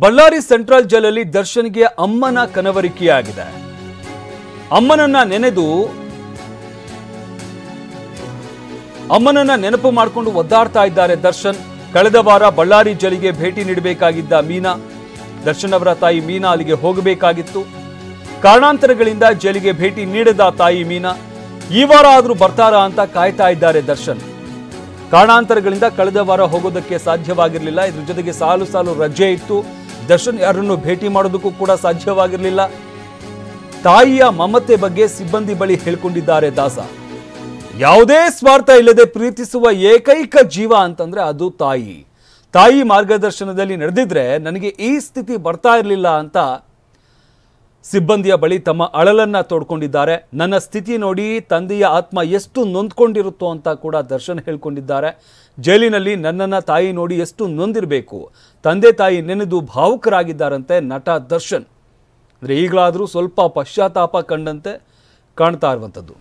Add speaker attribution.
Speaker 1: Ballari central ಜೈಲಲ್ಲಿ ದರ್ಶನ್ಗೆ ಅಮ್ಮನ ಕನವರಿಕೆಯಾಗಿದೆ. ಅಮ್ಮನನ್ನ ನೆನಪು ಮಾಡಿಕೊಂಡು ಒದ್ದಾಡ್ತಾ ಇದ್ದಾರೆ ದರ್ಶನ್. ಕಳೆದ ವಾರ ಬಳ್ಳಾರಿ ಜೈಲಿಗೆ ಭೇಟಿ ನೀಡಬೇಕಾಗಿದ್ದ ಮೀನಾ, ದರ್ಶನ್ ಅವರ ತಾಯಿ ಮೀನಾ ಅಲ್ಲಿಗೆ ಹೋಗಬೇಕಾಗಿತ್ತು. ಕಾರಣಾಂತರಗಳಿಂದ ಜೈಲಿಗೆ ಭೇಟಿ ನೀಡದ ತಾಯಿ ಮೀನಾ ಈ ವಾರ ಆದ್ರೂ ಬರ್ತಾರಾ ಅಂತ ಕಾಯ್ತಾ ಇದ್ದಾರೆ ದರ್ಶನ್. ಕಾರಣಾಂತರಗಳಿಂದ ಕಳೆದ ವಾರ ಹೋಗೋದಕ್ಕೆ ಸಾಧ್ಯವಾಗಿರಲಿಲ್ಲ. ಇದ್ರ ಜೊತೆಗೆ ಸಾಲು ರಜೆ ಇತ್ತು. ದರ್ಶನ್ ಯಾರನ್ನು ಭೇಟಿ ಮಾಡೋದಕ್ಕೂ ಕೂಡ ಸಾಧ್ಯವಾಗಿರಲಿಲ್ಲ. ತಾಯಿಯ ಮಮತೆ ಬಗ್ಗೆ ಸಿಬ್ಬಂದಿ ಬಳಿ ಹೇಳ್ಕೊಂಡಿದ್ದಾರೆ ದಾಸ. ಯಾವುದೇ ಸ್ವಾರ್ಥ ಇಲ್ಲದೆ ಪ್ರೀತಿಸುವ ಏಕೈಕ ಜೀವ ಅಂತಂದ್ರೆ ಅದು ತಾಯಿ. ತಾಯಿ ಮಾರ್ಗದರ್ಶನದಲ್ಲಿ ನಡೆದಿದ್ರೆ ನನಗೆ ಈ ಸ್ಥಿತಿ ಬರ್ತಾ ಇರಲಿಲ್ಲ ಅಂತ ಸಿಬ್ಬಂದಿಯ ಬಳಿ ತಮ್ಮ ಅಳಲನ್ನ ತೋಡ್ಕೊಂಡಿದ್ದಾರೆ. ನನ್ನ ಸ್ಥಿತಿ ನೋಡಿ ತಂದೆಯ ಆತ್ಮ ಎಷ್ಟು ನೊಂದ್ಕೊಂಡಿರುತ್ತೋ ಅಂತ ಕೂಡ ದರ್ಶನ್ ಹೇಳ್ಕೊಂಡಿದ್ದಾರೆ. ಜೈಲಿನಲ್ಲಿ ನನ್ನನ್ನ ತಾಯಿ ನೋಡಿ ಎಷ್ಟು ನೊಂದಿರಬೇಕು, ತಂದೆ ತಾಯಿ ನೆನೆದು ಭಾವುಕರಾಗಿದ್ದಾರಂತೆ ನಟ ದರ್ಶನ್. ಅಂದರೆ ಈಗಲಾದರೂ ಸ್ವಲ್ಪ ಪಶ್ಚಾತ್ತಾಪ ಕಂಡಂತೆ ಕಾಣ್ತಾ ಇರುವಂಥದ್ದು.